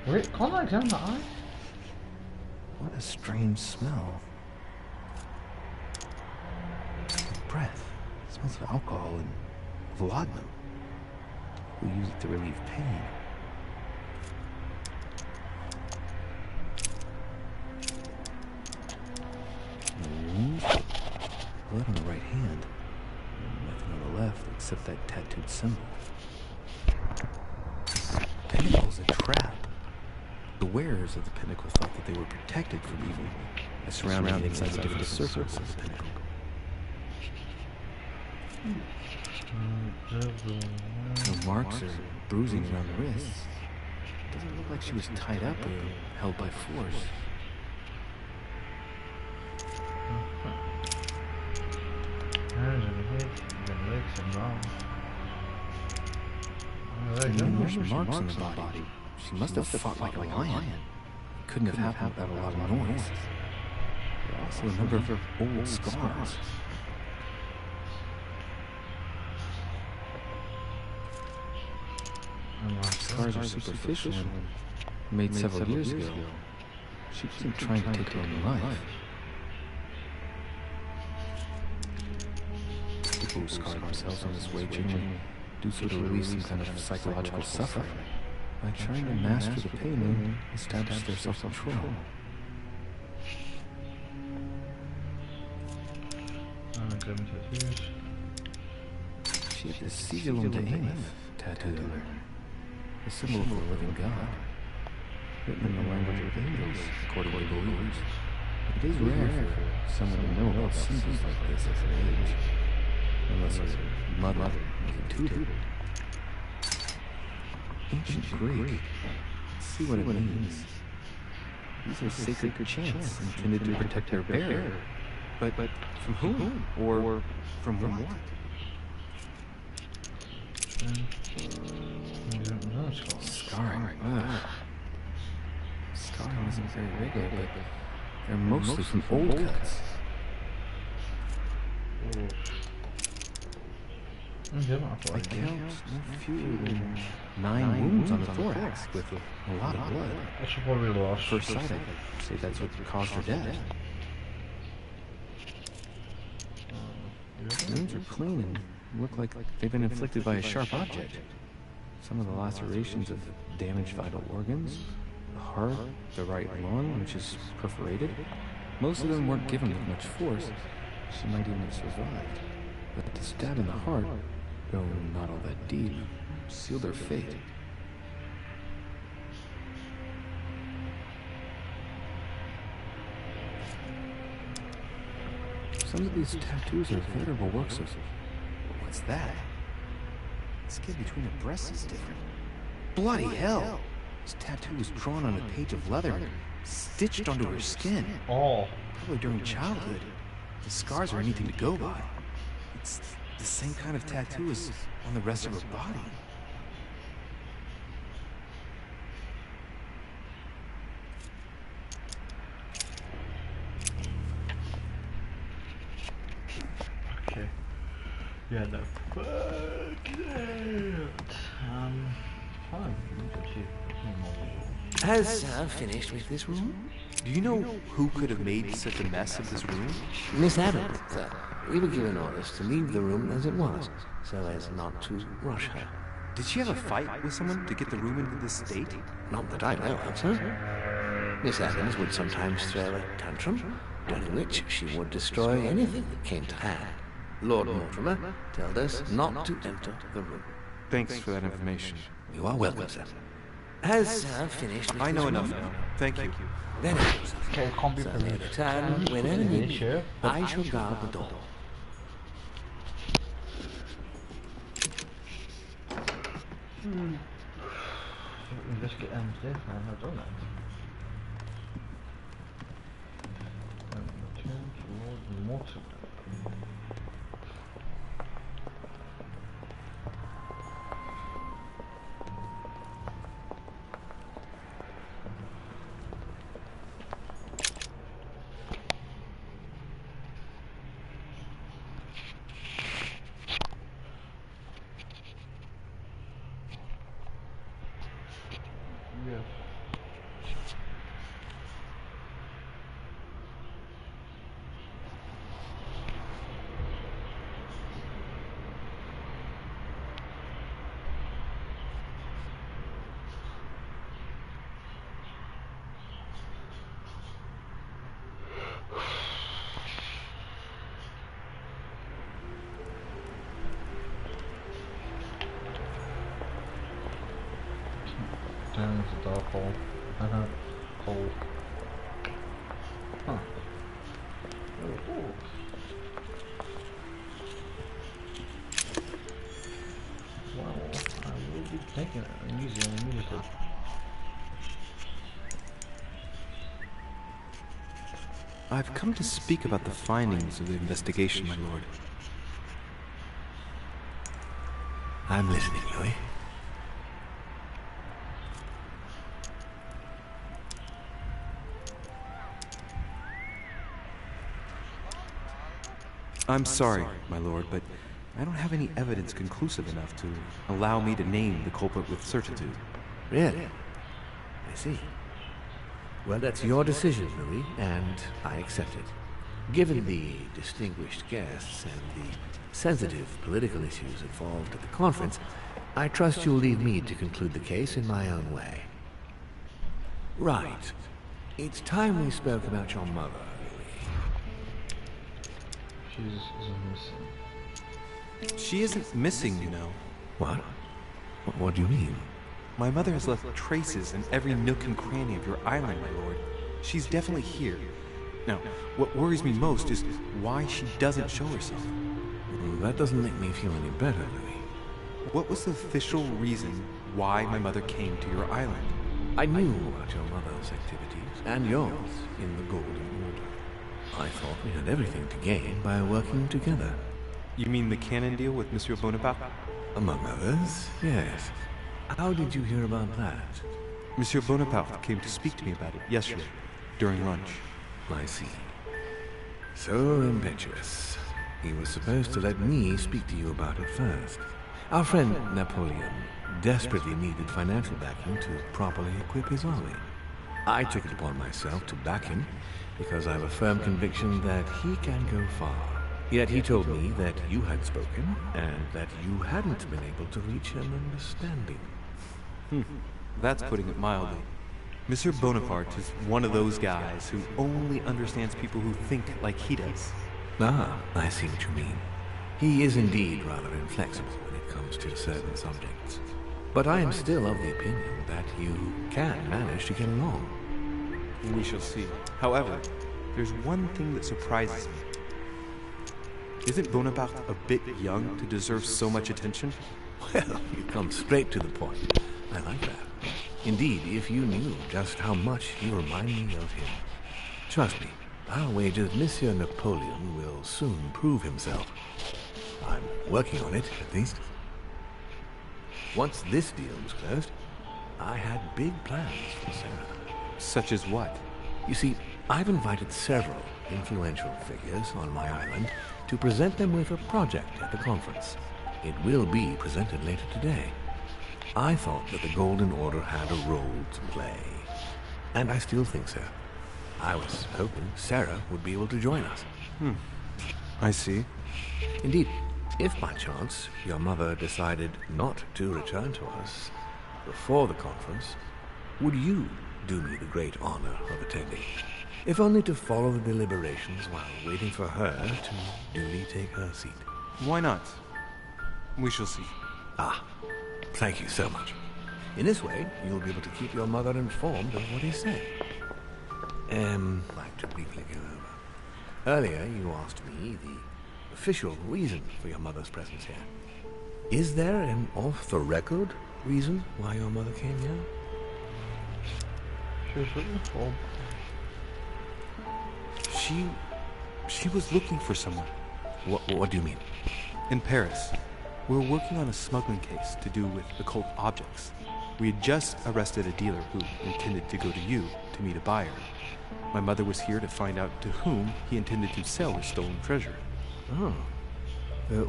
Wait, can't I examine the eye? What a strange smell. Breath. It smells of alcohol and of laudanum. We use it to relieve pain. Blood on the right hand. Nothing on the left except that tattooed symbol. Pinnacle's a trap. The wearers of the pinnacle thought that they were protected from evil by surrounding it inside the different circles of the pinnacle. No marks or bruising around the wrists. Doesn't look like she was tied up or held by force. Hands and head, the legs and arms. There's marks on the body. She must have fought like a lion. Couldn't have happened without a lot of noise. There are also a number of old scars. Scars are superficial and made several years ago. She wasn't trying to take her own life. People who scar themselves in this way generally do so to release some kind of psychological suffering by trying to master the pain and establish their self-control. She had the Sigillum de Ameth tattooed on her, the symbol for a living god, written in the language of angels, according to believers. It is rare for someone to know about symbols like this at her age, unless her mother was a tutor. Ancient Greek. Let's see what it means. These are sacred chants intended to protect their bearer. But from whom? Or from what? Scarring. Scarring isn't very regular, but they're mostly from old cuts. I count no fewer than 9 wounds on the thorax with a lot of blood. I should probably lost. First sight, I'd say that's what caused her death. The wounds are clean and look like they've been inflicted by a sharp object. Some of the lacerations have damaged vital organs, the heart, the right lung, which is perforated. Most of them weren't given with much force. She might even have survived. But the stab in the heart, though not all that deep, sealed her fate. Some of these tattoos are veritable works of... What's that? The skin between her breasts is different. Bloody hell! This tattoo was drawn on a page of leather and stitched onto her skin. Oh. Probably during childhood. The scars are anything to go by. It's the same kind of tattoo as on the rest of her body. Okay. Yeah, no. Fuck fine. Has Sam finished with this room? Do you know who could have made such a mess of this room? Miss Adams, sir. We were given orders to leave the room as it was, so as not to rush her. Did she have a fight with someone to get the room into this state? Not that I know of, sir. Miss Adams would sometimes throw a tantrum, during which she would destroy anything that came to hand. Lord Mortimer told us not to enter the room. Thanks for that information. You are welcome, sir. Has finished with I know this enough room? now. Thank you. Then it is. Okay, can't be So finished. near the time, whenever need be, Sure. I shall guard the door. Let's get this, man. I've done that. Return towards Mortimer. Yes. Down is a dark hole. Hole. Huh. Well, I will be taking it and using it immediately. I've come to speak about the findings of the investigation, my lord. I'm listening, Louis. I'm sorry, my lord, but I don't have any evidence conclusive enough to allow me to name the culprit with certitude. Really? I see. Well, that's your decision, Louis, and I accept it. Given the distinguished guests and the sensitive political issues involved at the conference, I trust you'll leave me to conclude the case in my own way. Right. It's time we spoke about your mother, Louis. She isn't missing, you know. What? What do you mean? My mother has left traces in every nook and cranny of your island, my lord. She's definitely here. Now, what worries me most is why she doesn't show herself. That doesn't make me feel any better, Louis. What was the official reason why my mother came to your island? I knew about your mother's activities, and yours, in the Golden Order. I thought we had everything to gain by working together. You mean the cannon deal with Monsieur Bonaparte? Among others, yes. How did you hear about that? Monsieur Bonaparte came to speak to me about it yesterday, during lunch. I see. So impetuous. He was supposed to let me speak to you about it first. Our friend Napoleon desperately needed financial backing to properly equip his army. I took it upon myself to back him because I have a firm conviction that he can go far. Yet he told me that you had spoken and that you hadn't been able to reach an understanding. That's putting it mildly. Monsieur Bonaparte is one of those guys who only understands people who think like he does. Ah, I see what you mean. He is indeed rather inflexible when it comes to certain subjects. But I am still of the opinion that you can manage to get along. We shall see. However, there's one thing that surprises me. Isn't Bonaparte a bit young to deserve so much attention? Well, you come straight to the point. I like that. Indeed, if you knew just how much you remind me of him. Trust me, I'll wager that Monsieur Napoleon will soon prove himself. I'm working on it, at least. Once this deal was closed, I had big plans for Sarah. Such as what? You see, I've invited several influential figures on my island to present them with a project at the conference. It will be presented later today. I thought that the Golden Order had a role to play. And I still think so. I was hoping Sarah would be able to join us. I see. Indeed, if by chance your mother decided not to return to us before the conference, would you do me the great honor of attending? If only to follow the deliberations while waiting for her to duly take her seat. Why not? We shall see. Ah, thank you so much. In this way, you'll be able to keep your mother informed of what is said. I'd like to briefly go over. Earlier, you asked me the official reason for your mother's presence here. Is there an off-the-record reason why your mother came here? She was looking for... She was looking for someone. What do you mean? In Paris. We were working on a smuggling case to do with occult objects. We had just arrested a dealer who intended to go to you to meet a buyer. My mother was here to find out to whom he intended to sell his stolen treasure. Oh.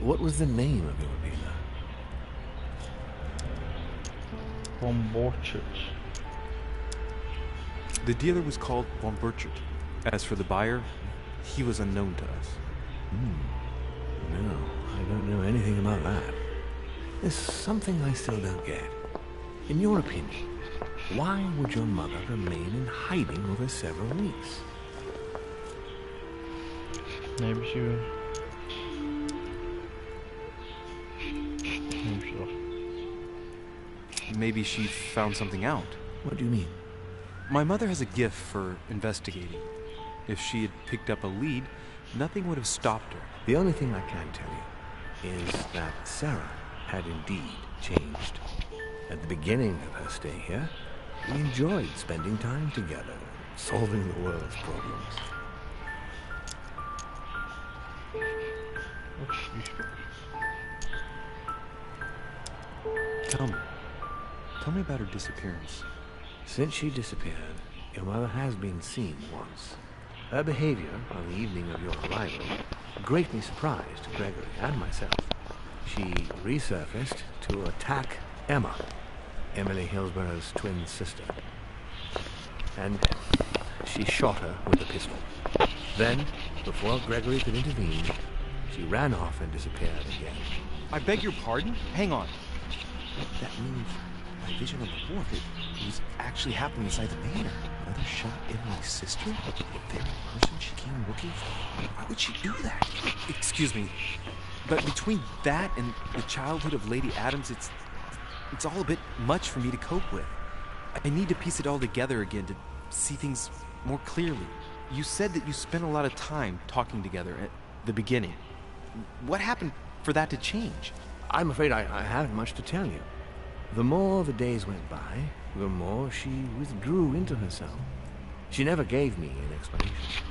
What was the name of your dealer? Von Borchert. The dealer was called Von Borchert. As for the buyer, he was unknown to us. No, I don't know anything about that. There's something I still don't get. In your opinion, why would your mother remain in hiding over several weeks? Maybe she was... Maybe she found something out. What do you mean? My mother has a gift for investigating. If she had picked up a lead, nothing would have stopped her. The only thing I can tell you is that Sarah had indeed changed. At the beginning of her stay here, we enjoyed spending time together, solving the world's problems. Tell me about her disappearance. Since she disappeared, your mother has been seen once. Her behavior on the evening of your arrival greatly surprised Gregory and myself. She resurfaced to attack Emma, Emily Hillsborough's twin sister. And she shot her with a pistol. Then, before Gregory could intervene, she ran off and disappeared again. I beg your pardon? Hang on. That means my vision on the wharf, it was actually happening inside the manor. Mother shot Emily's sister? The very person she came looking for? Why would she do that? Excuse me, but between that and the childhood of Lady Adams, it's all a bit much for me to cope with. I need to piece it all together again to see things more clearly. You said that you spent a lot of time talking together at the beginning. What happened for that to change? I'm afraid I haven't much to tell you. The more the days went by, the more she withdrew into herself. She never gave me an explanation,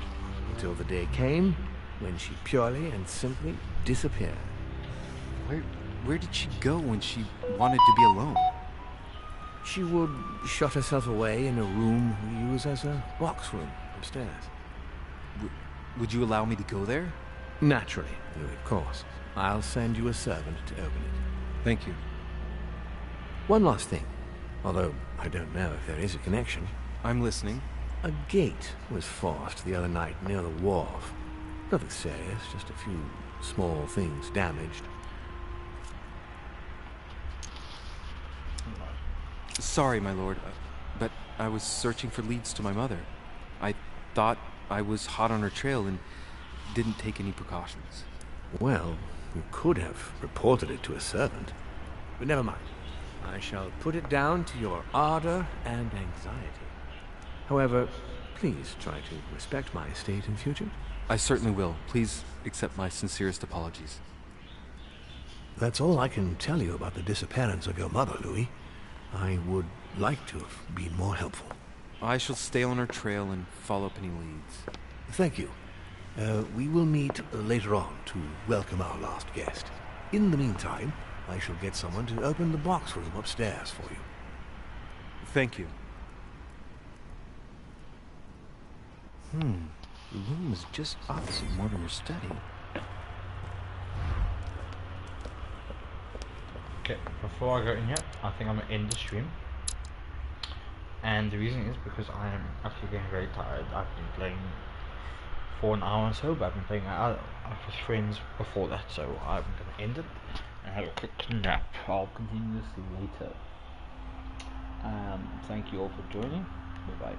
until the day came when she purely and simply disappeared. Where did she go when she wanted to be alone? She would shut herself away in a room we use as a box room upstairs. Would you allow me to go there? Naturally, Louis, of course. I'll send you a servant to open it. Thank you. One last thing, although I don't know if there is a connection. I'm listening. A gate was forced the other night near the wharf. Nothing serious, just a few small things damaged. Sorry, my lord, but I was searching for leads to my mother. I thought I was hot on her trail and didn't take any precautions. Well, you could have reported it to a servant. But never mind. I shall put it down to your ardor and anxiety. However, please try to respect my estate in future. I certainly will. Please accept my sincerest apologies. That's all I can tell you about the disappearance of your mother, Louis. I would like to have been more helpful. I shall stay on her trail and follow up any leads. Thank you. We will meet later on to welcome our last guest. In the meantime, I shall get someone to open the box room upstairs for you. Thank you. The room is just opposite Mortimer's study. Okay, before I go in here, I think I'm gonna end the stream. And the reason is because I am actually getting very tired. I've been playing for an hour or so, but I've been playing out with friends before that, so I'm gonna end it and have a quick nap. I'll continue this later. Thank you all for joining. Bye bye.